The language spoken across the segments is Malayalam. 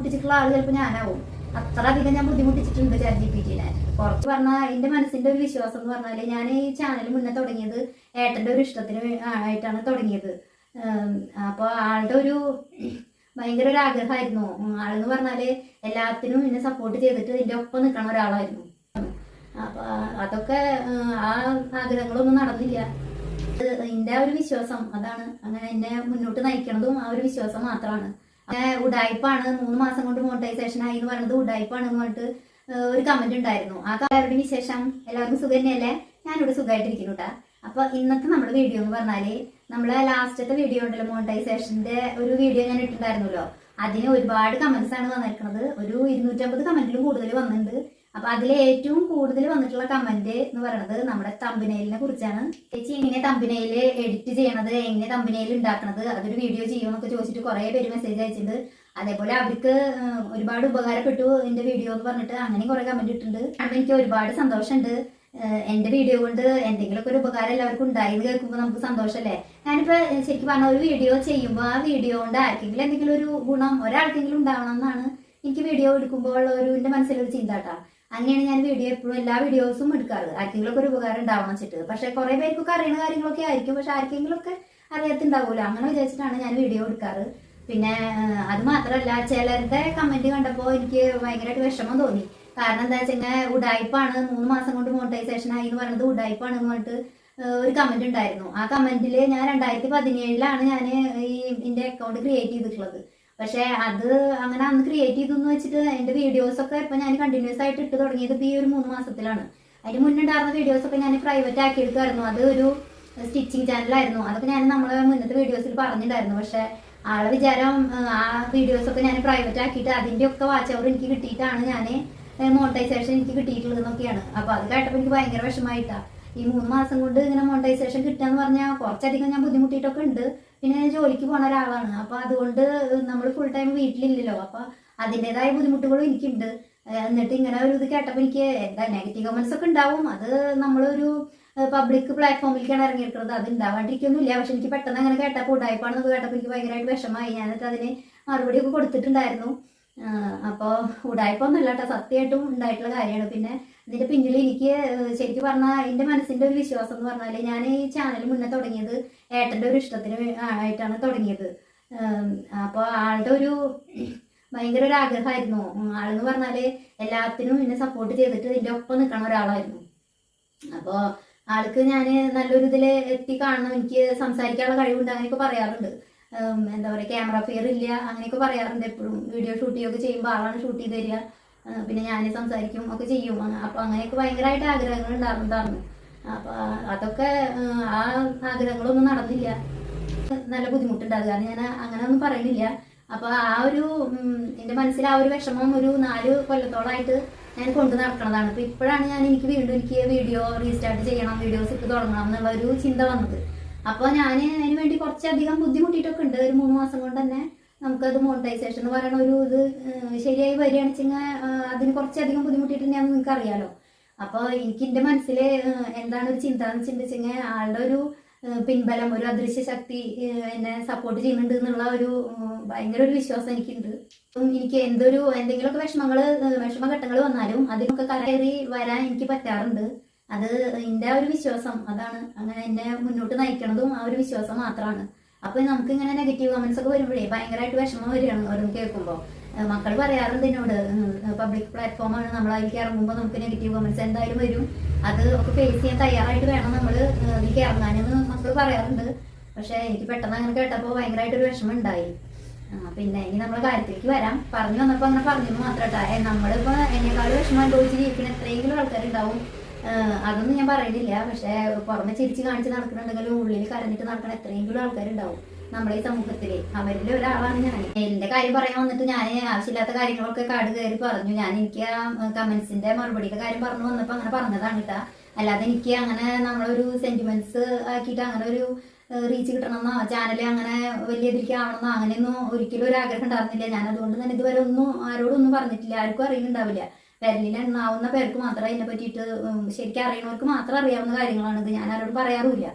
ബുദ്ധിമുട്ടിച്ചിട്ടുള്ള ആൾ ചിലപ്പോൾ ഞാനാവും. അത്ര അധികം ഞാൻ ബുദ്ധിമുട്ടിച്ചിട്ടുണ്ട് ChatGPT-നെ. കുറച്ച് പറഞ്ഞാൽ എന്റെ മനസ്സിന്റെ ഒരു വിശ്വാസം എന്ന് പറഞ്ഞാല് ഞാൻ ഈ ചാനൽ മുന്നേ തുടങ്ങിയത് ഏട്ടന്റെ ഒരു ഇഷ്ടത്തിന് ആയിട്ടാണ് തുടങ്ങിയത്. അപ്പൊ ആളുടെ ഒരു ഭയങ്കര ഒരു ആഗ്രഹമായിരുന്നു. ആളെന്ന് പറഞ്ഞാല് എല്ലാത്തിനും എന്നെ സപ്പോർട്ട് ചെയ്തിട്ട് എന്റെ ഒപ്പം നിൽക്കണ ഒരാളായിരുന്നു. അപ്പൊ അതൊക്കെ ആ ആഗ്രഹങ്ങളൊന്നും നടന്നില്ല. എന്റെ ആ ഒരു വിശ്വാസം അതാണ് അങ്ങനെ എന്നെ മുന്നോട്ട് നയിക്കണതും ആ ഒരു വിശ്വാസം മാത്രമാണ്. ഉഡായിപ്പാണ് 3 മാസം കൊണ്ട് മോണിറ്റൈസേഷൻ ആയി എന്ന് പറയുന്നത് ഉഡായിപ്പാണ് എന്ന് പറഞ്ഞിട്ട് ഒരു കമന്റ് ഉണ്ടായിരുന്നു. ആ എല്ലാവരുടെ വിശേഷം, എല്ലാവർക്കും സുഖം തന്നെയല്ലേ? ഞാനിവിടെ സുഖമായിട്ടിരിക്കുന്നു കേട്ടാ. അപ്പൊ ഇന്നത്തെ നമ്മുടെ വീഡിയോ എന്ന് പറഞ്ഞാല് നമ്മളെ ലാസ്റ്റത്തെ വീഡിയോ ഉണ്ടല്ലോ, മോണിറ്റൈസേഷന്റെ ഒരു വീഡിയോ ഞാൻ ഇട്ടിട്ടുണ്ടായിരുന്നല്ലോ. അതിന് ഒരുപാട് കമന്റ്സ് ആണ് വന്നിരിക്കുന്നത്. ഒരു 250 കമന്റിലും കൂടുതൽ വന്നിട്ടുണ്ട്. അപ്പൊ അതിൽ ഏറ്റവും കൂടുതൽ വന്നിട്ടുള്ള കമന്റ് എന്ന് പറയുന്നത് നമ്മുടെ തമ്പനയിലിനെ കുറിച്ചാണ്. ചേച്ചി എങ്ങനെ തമ്പനയില് എഡിറ്റ് ചെയ്യണത്, എങ്ങനെ തമ്പനയിൽ ഉണ്ടാക്കണത്, അതൊരു വീഡിയോ ചെയ്യുമെന്നൊക്കെ ചോദിച്ചിട്ട് കുറെ പേര് മെസ്സേജ് അയച്ചിട്ടുണ്ട്. അതേപോലെ അവർക്ക് ഒരുപാട് ഉപകാരപ്പെട്ടു എന്റെ വീഡിയോ എന്ന് പറഞ്ഞിട്ട് അങ്ങനെ കുറെ കമന്റ് ഇട്ടിട്ടുണ്ട്. അപ്പൊ എനിക്ക് ഒരുപാട് സന്തോഷമുണ്ട്. എന്റെ വീഡിയോ കൊണ്ട് എന്തെങ്കിലുമൊക്കെ ഒരു ഉപകാരം എല്ലാവർക്കും ഉണ്ടായെന്ന് കേൾക്കുമ്പോൾ നമുക്ക് സന്തോഷമല്ലേ? ഞാനിപ്പോ ശരിക്കും പറഞ്ഞ ഒരു വീഡിയോ ചെയ്യുമ്പോൾ ആ വീഡിയോ കൊണ്ട് ആർക്കെങ്കിലും എന്തെങ്കിലും ഒരു ഗുണം ഒരാൾക്കെങ്കിലും ഉണ്ടാവണം എന്നാണ് എനിക്ക് വീഡിയോ എടുക്കുമ്പോൾ എന്റെ മനസ്സിലൊരു ചിന്ത കേട്ടാ. അങ്ങനെയാണ് ഞാൻ വീഡിയോ എപ്പോഴും എല്ലാ വീഡിയോസും എടുക്കാറ്, ആർക്കെങ്കിലും ഒക്കെ ഒരു ഉപകാരം ഉണ്ടാവണം വെച്ചിട്ട്. പക്ഷെ കുറെ പേർക്കൊക്കെ അറിയുന്ന കാര്യങ്ങളൊക്കെ ആയിരിക്കും, പക്ഷെ ആർക്കെങ്കിലും ഒക്കെ അറിയത്തുണ്ടാവൂല. അങ്ങനെ വിചാരിച്ചിട്ടാണ് ഞാൻ വീഡിയോ എടുക്കാറ്. പിന്നെ അത് മാത്രമല്ല, ചിലരുടെ കമന്റ് കണ്ടപ്പോൾ എനിക്ക് ഭയങ്കരമായിട്ട് വിഷമം തോന്നി. കാരണം എന്താ വെച്ചാൽ ഉഡായിപ്പാണ് 3 മാസം കൊണ്ട് മോണിറ്റൈസേഷൻ ആയി എന്ന് പറയുന്നത് ഉഡായിപ്പാണ് എന്ന് പറഞ്ഞിട്ട് ഒരു കമന്റ് ഉണ്ടായിരുന്നു. ആ കമന്റില് ഞാൻ 2017 ഞാൻ ഈ എന്റെ അക്കൗണ്ട് ക്രിയേറ്റ് ചെയ്തിട്ടുള്ളത്. പക്ഷെ അത് അങ്ങനെ അന്ന് ക്രിയേറ്റ് ചെയ്തെന്ന് വെച്ചിട്ട് എന്റെ വീഡിയോസ് ഒക്കെ ഇപ്പൊ ഞാൻ കണ്ടിന്യൂസ് ആയിട്ട് ഇട്ട് തുടങ്ങിയത് ഇപ്പൊ ഈ ഒരു 3 മാസത്തിലാണ്. അതിന് മുന്നുണ്ടായിരുന്ന വീഡിയോസ് ഒക്കെ ഞാൻ പ്രൈവറ്റ് ആക്കി എടുക്കുമായിരുന്നു. അത് ഒരു സ്റ്റിച്ചിങ് ചാനലായിരുന്നു. അതൊക്കെ ഞാൻ നമ്മളെ മുന്നത്തെ വീഡിയോസിൽ പറഞ്ഞിട്ടുണ്ടായിരുന്നു. പക്ഷെ ആളെ വിചാരം ആ വീഡിയോസ് ഒക്കെ ഞാൻ പ്രൈവറ്റ് ആക്കിയിട്ട് അതിന്റെ ഒക്കെ വാച്ച് അവർ എനിക്ക് കിട്ടിയിട്ടാണ് ഞാൻ മോണിറ്റൈസേഷൻ എനിക്ക് കിട്ടിയിട്ടുള്ളതെന്നൊക്കെയാണ്. അപ്പൊ അത് കേട്ടപ്പോൾ എനിക്ക് ഭയങ്കര വിഷമമായിട്ടാ. ഈ 3 മാസം കൊണ്ട് ഇങ്ങനെ മോണിറ്റൈസേഷൻ കിട്ടുക എന്ന് പറഞ്ഞാൽ കുറച്ചധികം ഞാൻ ബുദ്ധിമുട്ടിയിട്ടൊക്കെ ഉണ്ട്. പിന്നെ ഞാൻ ജോലിക്ക് പോണ ഒരാളാണ്. അപ്പൊ അതുകൊണ്ട് നമ്മൾ ഫുൾ ടൈം വീട്ടിലില്ലല്ലോ. അപ്പൊ അതിൻ്റെതായ ബുദ്ധിമുട്ടുകളും എനിക്കുണ്ട്. എന്നിട്ട് ഇങ്ങനെ ഒരു ഇത് കേട്ടപ്പോൾ എനിക്ക് എന്താ നെഗറ്റീവ് കമന്റ്സ് ഒക്കെ ഉണ്ടാവും. അത് നമ്മളൊരു പബ്ലിക് പ്ലാറ്റ്ഫോമിലേക്കാണ് ഇറങ്ങിയിരിക്കുന്നത്, അത് ഉണ്ടാവാണ്ടിരിക്കൊന്നുമില്ല. പക്ഷെ എനിക്ക് പെട്ടെന്ന് അങ്ങനെ കേട്ടപ്പോൾ ഉടായ്പാണെന്നൊക്കെ കേട്ടപ്പോൾ എനിക്ക് ഭയങ്കരമായിട്ട് വിഷമമായി. ഞാനിട്ട് അതിന് മറുപടി ഒക്കെ കൊടുത്തിട്ടുണ്ടായിരുന്നു. അപ്പോൾ ഉടായ്പൊന്നുമില്ല കേട്ടോ, സത്യമായിട്ടും ഉണ്ടായിട്ടുള്ള കാര്യമാണ്. പിന്നെ ഇതിന്റെ പിന്നിൽ എനിക്ക് ശരിക്കും പറഞ്ഞാൽ എന്റെ മനസ്സിന്റെ ഒരു വിശ്വാസം എന്ന് പറഞ്ഞാല് ഞാൻ ഈ ചാനൽ മുന്നേ തുടങ്ങിയത് ഏട്ടന്റെ ഒരു ഇഷ്ടത്തിന് ആയിട്ടാണ് തുടങ്ങിയത്. അപ്പോൾ ആളുടെ ഒരു ഭയങ്കര ഒരു ആഗ്രഹമായിരുന്നു. ആളെന്ന് പറഞ്ഞാല് എല്ലാത്തിനും എന്നെ സപ്പോർട്ട് ചെയ്തിട്ട് എന്റെ ഒപ്പം നിൽക്കണ ഒരാളായിരുന്നു. അപ്പോൾ ആൾക്ക് ഞാൻ നല്ലൊരു ഇതില് എത്തി കാണണം, എനിക്ക് സംസാരിക്കാനുള്ള കഴിവുണ്ട് അങ്ങനെയൊക്കെ പറയാറുണ്ട്. എന്താ പറയുക, ക്യാമറ ഫിയർ ഇല്ല അങ്ങനെയൊക്കെ പറയാറുണ്ട്. എപ്പോഴും വീഡിയോ ഷൂട്ട് ചെയ്യുകയൊക്കെ ചെയ്യുമ്പോൾ ആളാണ് ഷൂട്ട് ചെയ്ത് തരിക. പിന്നെ ഞാൻ സംസാരിക്കും ഒക്കെ ചെയ്യും. അപ്പൊ അങ്ങനെയൊക്കെ ഭയങ്കരമായിട്ട് ആഗ്രഹങ്ങൾ ഉണ്ടാകുന്നതാണ്. അപ്പൊ അതൊക്കെ ആ ആഗ്രഹങ്ങളൊന്നും നടന്നില്ല. നല്ല ബുദ്ധിമുട്ടുണ്ടാകുക, കാരണം ഞാൻ അങ്ങനെ ഒന്നും പറയുന്നില്ല. അപ്പൊ ആ ഒരു എന്റെ മനസ്സിൽ ആ ഒരു വിഷമം ഒരു 4 കൊല്ലത്തോളമായിട്ട് ഞാൻ കൊണ്ടു നടക്കണതാണ്. അപ്പൊ ഇപ്പോഴാണ് എനിക്ക് വീഡിയോ റീസ്റ്റാർട്ട് ചെയ്യണം, വീഡിയോസ് ഇട്ട് തുടങ്ങണം എന്നുള്ള ഒരു ചിന്ത വന്നത്. അപ്പൊ ഞാൻ അതിന് വേണ്ടി കുറച്ചധികം ബുദ്ധിമുട്ടിയിട്ടൊക്കെ ഉണ്ട്. ഒരു 3 മാസം കൊണ്ട് തന്നെ നമുക്കത് മോണിറ്റൈസേഷൻ എന്ന് പറയുന്ന ഒരു ഇത് ശരിയായി വരികയാണെന്ന് വെച്ചാൽ അതിന് കുറച്ചധികം ബുദ്ധിമുട്ടിയിട്ടുണ്ടെന്ന് നിങ്ങൾക്ക് അറിയാലോ. അപ്പോൾ എനിക്ക് എന്റെ മനസ്സിൽ എന്താണ് ഒരു ചിന്ത എന്ന് വെച്ചിട്ടുണ്ടെങ്കിൽ ആളുടെ ഒരു പിൻബലം, ഒരു അദൃശ്യ ശക്തി എന്നെ സപ്പോർട്ട് ചെയ്യുന്നുണ്ട് എന്നുള്ള ഒരു ഭയങ്കര ഒരു വിശ്വാസം എനിക്കുണ്ട്. എനിക്ക് എന്തെങ്കിലുമൊക്കെ വിഷമഘട്ടങ്ങൾ വന്നാലും അതിനൊക്കെ കയറി വരാൻ എനിക്ക് പറ്റാറുണ്ട്. അത് എന്റെ ഒരു വിശ്വാസം അതാണ്. അങ്ങനെ എന്നെ മുന്നോട്ട് നയിക്കണതും ആ ഒരു വിശ്വാസം മാത്രമാണ്. അപ്പൊ നമുക്ക് ഇങ്ങനെ നെഗറ്റീവ് കമന്റ്സ് ഒക്കെ വരുമ്പോഴേ ഭയങ്കരമായിട്ട് വിഷമം വരികയാണ് ഓരോന്ന് കേൾക്കുമ്പോൾ. മക്കൾ പറയാറുണ്ട് എന്നോട്, പബ്ലിക് പ്ലാറ്റ്ഫോമാണ്, നമ്മൾ അതിലേക്ക് ഇറങ്ങുമ്പോൾ നമുക്ക് നെഗറ്റീവ് കമന്റ്സ് എന്തായാലും വരും, അത് ഒക്കെ ഫേസ് ചെയ്യാൻ തയ്യാറായിട്ട് വേണം നമ്മൾ അതിലേക്ക് ഇറങ്ങാനെന്ന് മക്കൾ പറയാറുണ്ട്. പക്ഷെ എനിക്ക് പെട്ടെന്ന് അങ്ങനെ കേട്ടപ്പോൾ ഭയങ്കരമായിട്ടൊരു വിഷമം ഉണ്ടായി. പിന്നെ ഇനി നമ്മളെ കാര്യത്തിലേക്ക് വരാം. പറഞ്ഞു വന്നപ്പോൾ അങ്ങനെ പറഞ്ഞെന്ന് മാത്രട്ടാ. നമ്മളിപ്പോ എന്നെക്കാൾ വിഷമം അനുഭവിച്ച് ജീവിക്കുന്ന എത്രയെങ്കിലും ആൾക്കാരുണ്ടാവും, അതൊന്നും ഞാൻ പറയുന്നില്ല. പക്ഷെ പുറമെ ചിരിച്ച് കാണിച്ച് നടക്കുന്നുണ്ടെങ്കിലും ഉള്ളിൽ കരഞ്ഞിട്ട് നടക്കുന്ന എത്രയെങ്കിലും ആൾക്കാരുണ്ടാവും നമ്മുടെ ഈ സമൂഹത്തില്. അവരിൽ ഒരാളാണ് ഞാൻ. എന്റെ കാര്യം പറയാൻ വന്നിട്ട് ഞാൻ ആവശ്യമില്ലാത്ത കാര്യങ്ങളൊക്കെ കാട് കയറി പറഞ്ഞു. എനിക്ക് ആ കമന്റ്സിന്റെ മറുപടിയുടെ കാര്യം പറഞ്ഞു വന്നപ്പോ അങ്ങനെ പറഞ്ഞതാണ് കേട്ടാ. അല്ലാതെ എനിക്ക് അങ്ങനെ നമ്മളൊരു സെന്റിമെന്റ്സ് ആക്കിയിട്ട് അങ്ങനെ ഒരു റീച്ച് കിട്ടണമെന്നോ ചാനൽ അങ്ങനെ വലിയ ഇതിലേക്ക് ആവണമെന്നോ അങ്ങനെയൊന്നും ഒരിക്കലും ഒരു ആഗ്രഹം ഉണ്ടായിരുന്നില്ല. ഞാൻ അതുകൊണ്ട് തന്നെ ഇതുവരെ ആരോടൊന്നും പറഞ്ഞിട്ടില്ല. ആർക്കും അറിയുന്നുണ്ടാവില്ല. വിരലിൽ എണ്ണാവുന്ന പേർക്ക് മാത്രം അതിനെ പറ്റിയിട്ട് ശരിക്കും അറിയണവർക്ക് മാത്രം അറിയാവുന്ന കാര്യങ്ങളാണിത്. ഞാൻ ആരോടും പറയാറുമില്ല.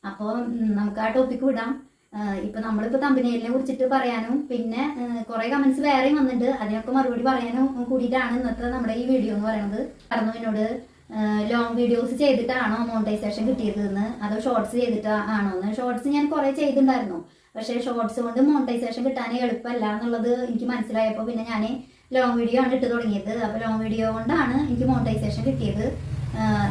അപ്പോൾ നമുക്ക് ആ ടോപ്പിക്ക് വിടാം. ഇപ്പൊ നമ്മളിപ്പോ തമ്പനയിലിനെ കുറിച്ചിട്ട് പറയാനും പിന്നെ കുറെ കമന്റ്സ് വേറെയും വന്നിട്ടുണ്ട്, അതിനൊക്കെ മറുപടി പറയാനും കൂടിയിട്ടാണ് ഇന്നത്തെ നമ്മുടെ ഈ വീഡിയോ എന്ന് പറയുന്നത്. പറഞ്ഞു എന്നോട് ലോങ് വീഡിയോസ് ചെയ്തിട്ടാണോ മോണിറ്റൈസേഷൻ കിട്ടിയത് എന്ന്, അതോ ഷോർട്സ് ചെയ്തിട്ട് ആണോ എന്ന്. ഷോർട്സ് ഞാൻ കുറെ ചെയ്തിട്ടുണ്ടായിരുന്നു, പക്ഷേ ഷോർട്സ് കൊണ്ട് മോണിറ്റൈസേഷൻ കിട്ടാൻ എളുപ്പമല്ല എന്നുള്ളത് എനിക്ക് മനസ്സിലായപ്പോൾ പിന്നെ ഞാൻ ലോങ് വീഡിയോ ആണ് ഇട്ട് തുടങ്ങിയത്. അപ്പോൾ ലോങ് വീഡിയോ കൊണ്ടാണ് എനിക്ക് മോണിറ്റൈസേഷൻ കിട്ടിയത്.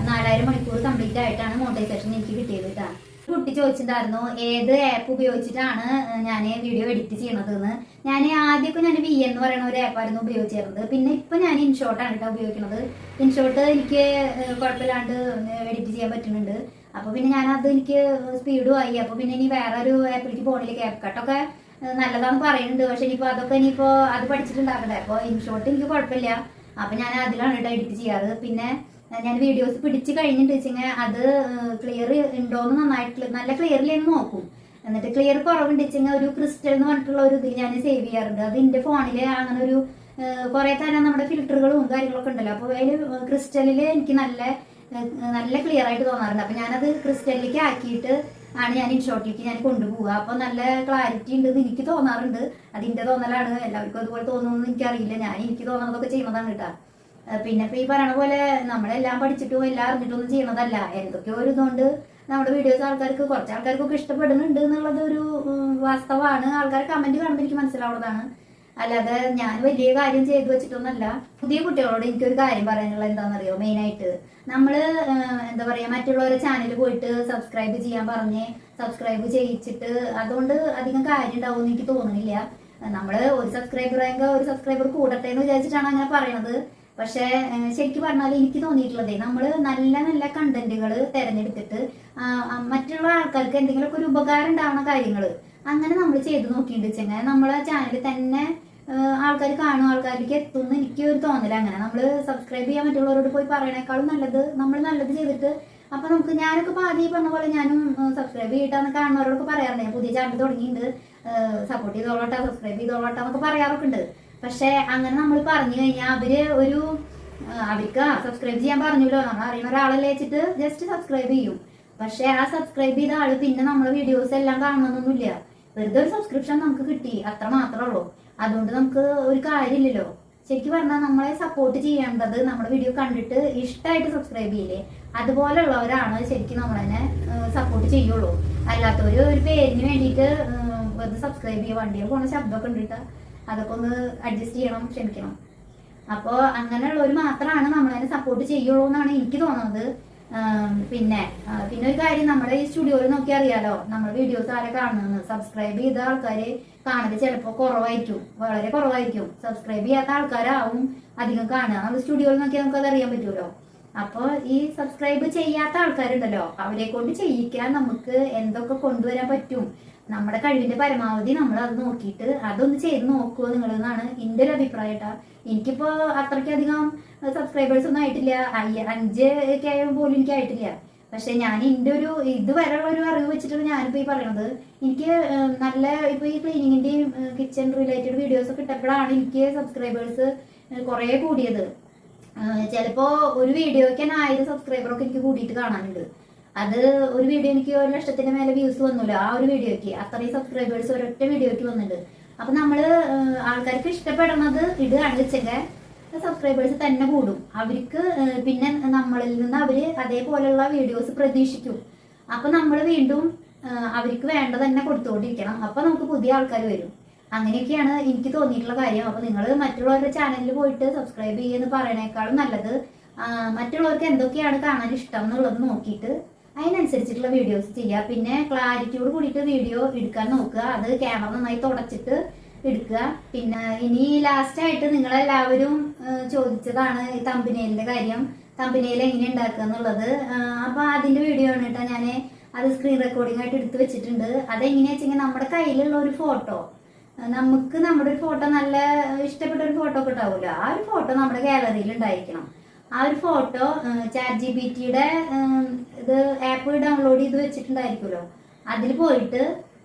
4000 മണിക്കൂർ കംപ്ലീറ്റ് ആയിട്ടാണ് മോണിറ്റൈസേഷൻ എനിക്ക് കിട്ടിയത് കേട്ടോ. കുട്ടി ചോദിച്ചിട്ടുണ്ടായിരുന്നു ഏത് ആപ്പ് ഉപയോഗിച്ചിട്ടാണ് ഞാൻ വീഡിയോ എഡിറ്റ് ചെയ്യണത് എന്ന്. ഞാൻ ആദ്യമൊക്കെ ഞാൻ VN എന്ന് പറയുന്ന ഒരു ആപ്പായിരുന്നു ഉപയോഗിച്ചിരുന്നത്. പിന്നെ ഇപ്പൊ ഞാൻ ഇൻഷോട്ടാണ് കേട്ടോ ഉപയോഗിക്കുന്നത്. ഇൻഷോട്ട് എനിക്ക് കുഴപ്പമില്ലാണ്ട് എഡിറ്റ് ചെയ്യാൻ പറ്റുന്നുണ്ട്. അപ്പൊ പിന്നെ ഞാനത് എനിക്ക് സ്പീഡും ആയി. അപ്പൊ പിന്നെ ഇനി വേറെ ഒരു ആപ്പിലേക്ക് പോകണില്ല. ക്യാപ് കട്ടൊക്കെ നല്ലതാന്ന് പറയുന്നുണ്ട്, പക്ഷെ ഇനിയിപ്പോ അത് പഠിച്ചിട്ടുണ്ടാക്കട്ടെ. അപ്പൊ ഇൻഷോട്ട് എനിക്ക് കുഴപ്പമില്ല. അപ്പൊ ഞാൻ അതിലാണ് കേട്ടോ എഡിറ്റ് ചെയ്യാറ്. പിന്നെ ഞാൻ വീഡിയോസ് പിടിച്ച് കഴിഞ്ഞിട്ട് വെച്ചെങ്കിൽ അത് ക്ലിയർ ഉണ്ടോന്ന് നന്നായിട്ട് നല്ല ക്ലിയറിലെന്ന് നോക്കും. എന്നിട്ട് ക്ലിയർ കുറവുണ്ട് വെച്ചെങ്കിൽ ഒരു ക്രിസ്റ്റൽ എന്ന് പറഞ്ഞിട്ടുള്ള ഒരു ഇതിൽ ഞാൻ സേവ് ചെയ്യാറുണ്ട്. അത് എന്റെ ഫോണിൽ അങ്ങനെ ഒരു കുറെ തരം നമ്മുടെ ഫിൽറ്ററുകളും കാര്യങ്ങളൊക്കെ ഉണ്ടല്ലോ. അപ്പോൾ അതിൽ ക്രിസ്റ്റലിൽ എനിക്ക് നല്ല ക്ലിയർ ആയിട്ട് തോന്നാറുണ്ട്. അപ്പൊ ഞാനത് ക്രിസ്റ്റലിലേക്ക് ആക്കിയിട്ട് ആണ് ഞാൻ ഇൻഷോട്ടിലേക്ക് ഞാൻ കൊണ്ടുപോവുക. അപ്പൊ നല്ല ക്ലാരിറ്റി ഉണ്ട് എന്ന് എനിക്ക് തോന്നാറുണ്ട്. അതിന്റെ തോന്നലാണ്, എല്ലാവർക്കും അതുപോലെ തോന്നുമെന്ന് എനിക്കറിയില്ല. എനിക്ക് തോന്നുന്നതൊക്കെ ചെയ്യുന്നതാണ് കേട്ടോ. പിന്നെ ഇപ്പൊ ഈ പറയണ പോലെ നമ്മളെല്ലാം പഠിച്ചിട്ടും എല്ലാം അറിഞ്ഞിട്ടൊന്നും ചെയ്യണതല്ല. എന്തൊക്കെയോ ഒരു ഇതുകൊണ്ട് നമ്മുടെ വീഡിയോസ് കുറച്ച് ആൾക്കാർക്കൊക്കെ ഇഷ്ടപ്പെടുന്നുണ്ട് എന്നുള്ളത് ഒരു വാസ്തവമാണ്. ആൾക്കാർ കമന്റ് കാണുമ്പോൾ എനിക്ക് മനസ്സിലാവുന്നതാണ്. അല്ലാതെ ഞാൻ വലിയ കാര്യം ചെയ്തു വെച്ചിട്ടൊന്നല്ല. പുതിയ കുട്ടികളോട് എനിക്കൊരു കാര്യം പറയാനുള്ളത് എന്താണെന്നറിയോ, മെയിനായിട്ട് നമ്മള് എന്താ പറയാ, മറ്റുള്ളവരുടെ ചാനൽ പോയിട്ട് സബ്സ്ക്രൈബ് ചെയ്യാൻ പറഞ്ഞ് സബ്സ്ക്രൈബ് ചെയ്യിച്ചിട്ട് അതുകൊണ്ട് അധികം കാര്യം ഉണ്ടാവും എന്ന് എനിക്ക് തോന്നുന്നില്ല. നമ്മള് ഒരു സബ്സ്ക്രൈബർ കൂടട്ടെ എന്ന് വിചാരിച്ചിട്ടാണ് അങ്ങനെ പറയണത്. പക്ഷെ ശരിക്കും പറഞ്ഞാൽ എനിക്ക് തോന്നിയിട്ടുള്ളത് നമ്മള് നല്ല കണ്ടന്റുകൾ തിരഞ്ഞെടുത്തിട്ട് മറ്റുള്ള ആൾക്കാർക്ക് എന്തെങ്കിലുമൊക്കെ ഒരു ഉപകാരം ഉണ്ടാവുന്ന കാര്യങ്ങൾ അങ്ങനെ നമ്മൾ ചെയ്ത് നോക്കിയിട്ട് വെച്ചാൽ നമ്മളെ ചാനൽ തന്നെ ആൾക്കാർ കാണും, ആൾക്കാർക്ക് എത്തുമെന്ന് എനിക്ക് ഒരു തോന്നല. അങ്ങനെ നമ്മൾ സബ്സ്ക്രൈബ് ചെയ്യാൻ മറ്റുള്ളവരോട് പോയി പറയണേക്കാളും നല്ലത് നമ്മൾ നല്ലത് ചെയ്തിട്ട്. അപ്പൊ നമുക്ക് ഞാനൊക്കെ ആദ്യം പറഞ്ഞ പോലെ ഞാനും സബ്സ്ക്രൈബ് ചെയ്തിട്ടാന്ന് കാണുന്നവരോടൊക്കെ പറയാറുണ്ട്. പുതിയ ചാനൽ തുടങ്ങിയിട്ടുണ്ട്, സപ്പോർട്ട് ചെയ്തോളട്ടെ, സബ്സ്ക്രൈബ് ചെയ്തോളട്ടെ എന്നൊക്കെ പറയാറൊക്കെ ഉണ്ട്. പക്ഷെ അങ്ങനെ നമ്മൾ പറഞ്ഞു കഴിഞ്ഞാൽ അവർക്ക് സബ്സ്ക്രൈബ് ചെയ്യാൻ പറഞ്ഞല്ലോ, നമ്മൾ അറിയുന്ന ഒരാളല്ലേ വെച്ചിട്ട് ജസ്റ്റ് സബ്സ്ക്രൈബ് ചെയ്യും. പക്ഷെ ആ സബ്സ്ക്രൈബ് ചെയ്ത ആള് പിന്നെ നമ്മളെ വീഡിയോസ് എല്ലാം കാണണമെന്നൊന്നുമില്ല. വെറുതെ ഒരു സബ്സ്ക്രിപ്ഷൻ നമുക്ക് കിട്ടി, അത്ര മാത്രമേ ഉള്ളൂ. അതുകൊണ്ട് നമുക്ക് ഒരു കാര്യമില്ലല്ലോ. ശരിക്കും പറഞ്ഞാൽ നമ്മളെ സപ്പോർട്ട് ചെയ്യേണ്ടത് നമ്മുടെ വീഡിയോ കണ്ടിട്ട് ഇഷ്ടമായിട്ട് സബ്സ്ക്രൈബ് ചെയ്യില്ലേ, അതുപോലെയുള്ളവരാണ് ശരിക്കും നമ്മളതിനെ സപ്പോർട്ട് ചെയ്യുള്ളൂ. അല്ലാത്തവര് ഒരു പേരിന് വേണ്ടിയിട്ട് വെറുതെ സബ്സ്ക്രൈബ് ചെയ്യുക. വണ്ടിയിൽ പോണ ശബ്ദമൊക്കെ ഉണ്ടിട്ട് അതൊക്കെ ഒന്ന് അഡ്ജസ്റ്റ് ചെയ്യണം, ക്ഷമിക്കണം. അപ്പോൾ അങ്ങനെയുള്ളവർ മാത്രമാണ് നമ്മളതിനെ സപ്പോർട്ട് ചെയ്യുള്ളൂ എന്നാണ് എനിക്ക് തോന്നുന്നത്. പിന്നെ ഒരു കാര്യം, നമ്മുടെ ഈ സ്റ്റുഡിയോയിൽ നോക്കി അറിയാലോ നമ്മുടെ വീഡിയോസ് ആരെ കാണുന്നത്. സബ്സ്ക്രൈബ് ചെയ്ത ആൾക്കാര് കാണുന്നത് ചിലപ്പോൾ കുറവായിരിക്കും, വളരെ കുറവായിരിക്കും. സബ്സ്ക്രൈബ് ചെയ്യാത്ത ആൾക്കാരാവും അധികം കാണുക. നമ്മൾ സ്റ്റുഡിയോയിൽ നോക്കിയാൽ നമുക്ക് അത് അറിയാൻ പറ്റുമല്ലോ. അപ്പോൾ ഈ സബ്സ്ക്രൈബ് ചെയ്യാത്ത ആൾക്കാരുണ്ടല്ലോ, അവരെ കൊണ്ട് ചെയ്യിക്കാൻ നമുക്ക് എന്തൊക്കെ കൊണ്ടുവരാൻ പറ്റും, നമ്മുടെ കഴിവിന്റെ പരമാവധി നമ്മൾ അത് നോക്കിയിട്ട് അതൊന്ന് ചെയ്ത് നോക്കുമോ നിങ്ങൾ എന്നാണ് എൻ്റെ ഒരു അഭിപ്രായം. എനിക്കിപ്പോ അത്രയ്ക്കധികം സബ്സ്ക്രൈബേഴ്സ് ഒന്നും ആയിട്ടില്ല, 5K പോലും എനിക്ക് ആയിട്ടില്ല. പക്ഷെ ഞാൻ എൻ്റെ ഒരു ഇതുവരെയുള്ള ഒരു അറിവ് വെച്ചിട്ടാണ് ഞാനിപ്പോ ഈ പറയണത്. എനിക്ക് നല്ല ഇപ്പൊ ഈ ക്ലീനിങ്ങിന്റെയും കിച്ചൺ റിലേറ്റഡ് വീഡിയോസ് ഒക്കെ ഇട്ടപ്പോഴാണ് എനിക്ക് സബ്സ്ക്രൈബേഴ്സ് കുറെ കൂടിയത്. ചിലപ്പോ ഒരു വീഡിയോയ്ക്ക് തന്നെ 1000 സബ്സ്ക്രൈബറൊക്കെ എനിക്ക് കൂടിയിട്ട് കാണാനുണ്ട്. അത് ഒരു വീഡിയോ എനിക്ക് 1,00,000 മേലെ വ്യൂസ് വന്നല്ലോ ആ ഒരു വീഡിയോയ്ക്ക്. അത്രയും സബ്സ്ക്രൈബേഴ്സ് ഒരൊറ്റ വീഡിയോയ്ക്ക് വന്നിട്ടുണ്ട്. അപ്പൊ നമ്മള് ആൾക്കാർക്ക് ഇഷ്ടപ്പെടുന്നത് ഇടുകയാണ് വെച്ചെങ്കിൽ സബ്സ്ക്രൈബേഴ്സ് തന്നെ കൂടും. അവർക്ക് പിന്നെ നമ്മളിൽ നിന്ന് അവര് അതേപോലെയുള്ള വീഡിയോസ് പ്രതീക്ഷിക്കും. അപ്പൊ നമ്മൾ വീണ്ടും അവർക്ക് വേണ്ട തന്നെ കൊടുത്തുകൊണ്ടിരിക്കണം. അപ്പൊ നമുക്ക് പുതിയ ആൾക്കാർ വരും. അങ്ങനെയൊക്കെയാണ് എനിക്ക് തോന്നിയിട്ടുള്ള കാര്യം. അപ്പൊ നിങ്ങൾ മറ്റുള്ളവരുടെ ചാനലിൽ പോയിട്ട് സബ്സ്ക്രൈബ് ചെയ്യുമെന്ന് പറയണേക്കാളും നല്ലത് മറ്റുള്ളവർക്ക് എന്തൊക്കെയാണ് കാണാൻ ഇഷ്ടം എന്നുള്ളത് നോക്കിയിട്ട് അതിനനുസരിച്ചിട്ടുള്ള വീഡിയോസ് ചെയ്യുക. പിന്നെ ക്ലാരിറ്റിയോട് കൂടിയിട്ട് വീഡിയോ എടുക്കാൻ നോക്കുക. അത് ക്യാമറ നന്നായി തുടച്ചിട്ട് എടുക്കുക. പിന്നെ ഇനി ലാസ്റ്റ് ആയിട്ട് നിങ്ങളെല്ലാവരും ചോദിച്ചതാണ് ഈ തമ്പനയിലിന്റെ കാര്യം, തമ്പനയിൽ എങ്ങനെ ഉണ്ടാക്കുക എന്നുള്ളത്. അപ്പൊ അതിന്റെ വീഡിയോ ആണ് കേട്ടോ. ഞാൻ അത് സ്ക്രീൻ റെക്കോർഡിംഗ് ആയിട്ട് എടുത്ത് വെച്ചിട്ടുണ്ട്. അതെങ്ങനെയാ വെച്ചെങ്കിൽ നമ്മുടെ കയ്യിലുള്ള ഒരു ഫോട്ടോ, നമുക്ക് നമ്മുടെ ഒരു ഫോട്ടോ നല്ല ഇഷ്ടപ്പെട്ട ഒരു ഫോട്ടോ ഒക്കെ ഉണ്ടാവില്ല, ആ ഒരു ഫോട്ടോ നമ്മുടെ ഗാലറിയിൽ ഉണ്ടായിരിക്കണം. ആ ഒരു ഫോട്ടോ ChatGPTയുടെ ഇത് ആപ്പ് ഡൗൺലോഡ് ചെയ്ത് വെച്ചിട്ടുണ്ടായിരിക്കുമല്ലോ, അതിൽ പോയിട്ട്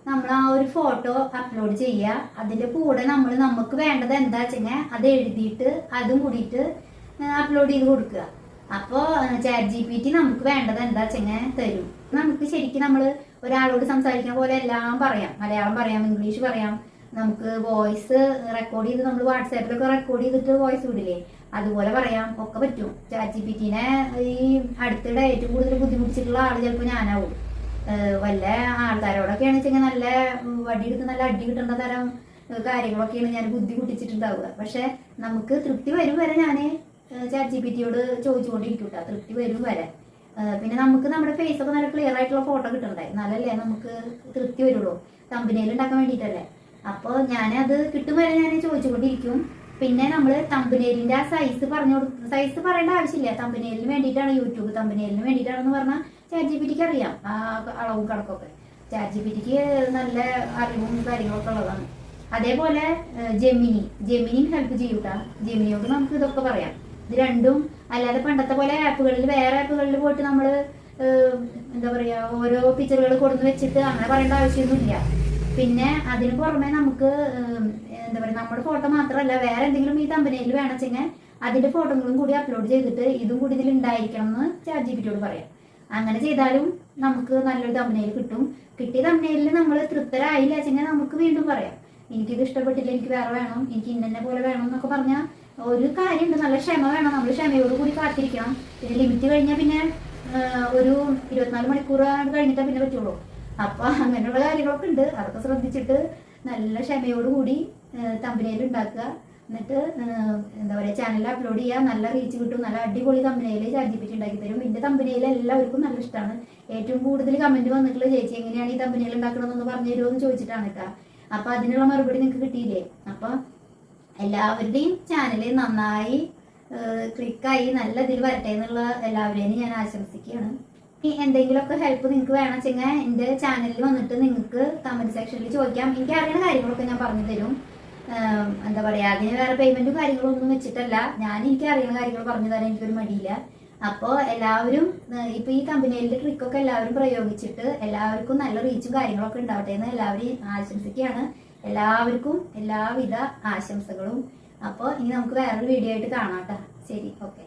നമ്മൾ ആ ഒരു ഫോട്ടോ അപ്ലോഡ് ചെയ്യുക. അതിന്റെ കൂടെ നമുക്ക് വേണ്ടത് എന്താ വെച്ചെങ്കിൽ അത് എഴുതിയിട്ട് അതും കൂടിയിട്ട് അപ്ലോഡ് ചെയ്ത് കൊടുക്കുക. അപ്പോൾ ChatGPT നമുക്ക് വേണ്ടത് എന്താ വെച്ചെങ്കിൽ തരും. നമുക്ക് ശരിക്കും നമ്മൾ ഒരാളോട് സംസാരിക്കുന്ന പോലെ എല്ലാം പറയാം. മലയാളം പറയാം, ഇംഗ്ലീഷ് പറയാം. നമുക്ക് വോയിസ് റെക്കോർഡ് ചെയ്ത് നമ്മൾ വാട്സാപ്പിലൊക്കെ റെക്കോർഡ് ചെയ്തിട്ട് വോയിസ് വിടില്ലേ, അതുപോലെ പറയാം, ഒക്കെ പറ്റും. ChatGPT-നെ ഈ അടുത്തിടെ ഏറ്റവും കൂടുതൽ ബുദ്ധിമുട്ടിച്ചിട്ടുള്ള ആള് ചിലപ്പോൾ ഞാനാവും. വല്ല ആൾക്കാരോടൊക്കെയാണ് വെച്ചാൽ നല്ല വടിയെടുത്ത് നല്ല അടി കിട്ടേണ്ട തരം കാര്യങ്ങളൊക്കെയാണ് ഞാൻ ബുദ്ധിമുട്ടിച്ചിട്ടുണ്ടാവുക. പക്ഷെ നമുക്ക് തൃപ്തി വരും വരെ ഞാൻ ChatGPT-യോട് ചോദിച്ചുകൊണ്ടിരിക്കും കേട്ടോ, തൃപ്തി വരും വരെ. പിന്നെ നമുക്ക് നമ്മുടെ ഫേസ് ഒക്കെ നല്ല ക്ലിയർ ആയിട്ടുള്ള ഫോട്ടോ കിട്ടണ്ടേ, നല്ലല്ലേ നമുക്ക് തൃപ്തി വരുള്ളൂ, തമ്പനയിൽ ഉണ്ടാക്കാൻ വേണ്ടിയിട്ടല്ലേ. അപ്പോൾ ഞാനത് കിട്ടും വരെ ഞാൻ ചോദിച്ചുകൊണ്ടിരിക്കും. പിന്നെ നമ്മൾ തമ്പനയിലിന്റെ ആ സൈസ് പറഞ്ഞു കൊടുക്കും. സൈസ് പറയേണ്ട ആവശ്യമില്ല, തമ്പനയിലിന് വേണ്ടിയിട്ടാണ്, യൂട്യൂബ് തമ്പനയിലിന് വേണ്ടിയിട്ടാണെന്ന് പറഞ്ഞാൽ ChatGPT-ക്ക് അറിയാം ആ അളവും കണക്കൊക്കെ. ChatGPT-ക്ക് നല്ല അറിവും കാര്യങ്ങളൊക്കെ ഉള്ളതാണ്. അതേപോലെ ജെമിനിയും ഹെൽപ്പ് ചെയ്യൂട്ടാ. ജെമിനിയോട് നമുക്ക് ഇതൊക്കെ പറയാം. ഇത് രണ്ടും അല്ലാതെ പണ്ടത്തെ പോലെ ആപ്പുകളിൽ, വേറെ ആപ്പുകളിൽ പോയിട്ട് നമ്മൾ എന്താ പറയാ ഓരോ പിക്ചറുകൾ കൊടുന്ന് വെച്ചിട്ട് അങ്ങനെ പറയേണ്ട ആവശ്യമൊന്നുമില്ല. പിന്നെ അതിന് പുറമെ നമുക്ക് എന്താ പറയുക, നമ്മുടെ ഫോട്ടോ മാത്രമല്ല വേറെ എന്തെങ്കിലും ഈ തമ്പനയിൽ വേണമെച്ചെങ്കിൽ അതിന്റെ ഫോട്ടോകളും കൂടി അപ്ലോഡ് ചെയ്തിട്ട് ഇതും കൂടി ഇതിൽ ഉണ്ടായിരിക്കണം എന്ന് ChatGPT-യോട് പറയാം. അങ്ങനെ ചെയ്താലും നമുക്ക് നല്ലൊരു തമ്പനയിൽ കിട്ടും. കിട്ടിയ തമ്പനയിൽ നമ്മൾ തൃപ്തരായില്ല വെച്ചെങ്കിൽ നമുക്ക് വീണ്ടും പറയാം, എനിക്കിത് ഇഷ്ടപ്പെട്ടില്ല, എനിക്ക് വേറെ വേണം, എനിക്ക് ഇന്നെ പോലെ വേണം എന്നൊക്കെ പറഞ്ഞാൽ ഒരു കാര്യമുണ്ട്, നല്ല ക്ഷമ വേണം. നമ്മൾ ക്ഷമയോട് കൂടി കാത്തിരിക്കണം. പിന്നെ ലിമിറ്റ് കഴിഞ്ഞാൽ പിന്നെ ഒരു 24 മണിക്കൂർ കഴിഞ്ഞിട്ടേ പിന്നെ പറ്റുള്ളൂ. അപ്പൊ അങ്ങനെയുള്ള കാര്യങ്ങളൊക്കെ ഉണ്ട്. അതൊക്കെ ശ്രദ്ധിച്ചിട്ട് നല്ല ക്ഷമയോടുകൂടി തമ്പനയിൽ ഉണ്ടാക്കുക. എന്നിട്ട് എന്താ പറയുക, ചാനലിൽ അപ്ലോഡ് ചെയ്യുക. നല്ല റീച്ച് കിട്ടും. നല്ല അടിപൊളി തമ്പനയിൽ ChatGPT ഉണ്ടാക്കി തരും. എന്റെ തമ്പനയിൽ എല്ലാവർക്കും നല്ല ഇഷ്ടമാണ്. ഏറ്റവും കൂടുതൽ കമന്റ് വന്നിട്ടുള്ള ചേച്ചി എങ്ങനെയാണ് ഈ തമ്പനയിൽ ഉണ്ടാക്കണമെന്ന് പറഞ്ഞു തരുമോ എന്ന് ചോദിച്ചിട്ടാണ് കേട്ടോ. അപ്പൊ അതിനുള്ള മറുപടി നിങ്ങൾക്ക് കിട്ടിയില്ലേ? അപ്പൊ എല്ലാവരുടെയും ചാനൽ നന്നായി ക്ലിക്കായി നല്ല ഇതിൽ വരട്ടെ എന്നുള്ള എല്ലാവരെയും ഞാൻ ആശംസിക്കുകയാണ്. എന്തെങ്കിലുമൊക്കെ ഹെൽപ്പ് നിങ്ങൾക്ക് വേണം വെച്ചെങ്കിൽ എൻ്റെ ചാനലിൽ വന്നിട്ട് നിങ്ങൾക്ക് കമന്റ് സെക്ഷനിൽ ചോദിക്കാം. എനിക്ക് അറിയുന്ന കാര്യങ്ങളൊക്കെ ഞാൻ പറഞ്ഞു തരും. എന്താ പറയാ, അതിന് വേറെ പേയ്മെന്റും കാര്യങ്ങളും ഒന്നും വെച്ചിട്ടല്ല, ഞാൻ എനിക്ക് അറിയുന്ന കാര്യങ്ങൾ പറഞ്ഞു തരാൻ എനിക്കൊരു മടിയില്ല. അപ്പോൾ എല്ലാവരും ഇപ്പൊ ഈ കമ്പനിയിലെ ട്രിക്കൊക്കെ എല്ലാവരും പ്രയോഗിച്ചിട്ട് എല്ലാവർക്കും നല്ല റീച്ചും കാര്യങ്ങളൊക്കെ ഉണ്ടാവട്ടെ എന്ന് എല്ലാവരെയും ആശംസിക്കുകയാണ്. എല്ലാവർക്കും എല്ലാവിധ ആശംസകളും. അപ്പോൾ ഇനി നമുക്ക് വേറൊരു വീഡിയോ ആയിട്ട് കാണാം കേട്ടോ. ശരി, ഓക്കെ.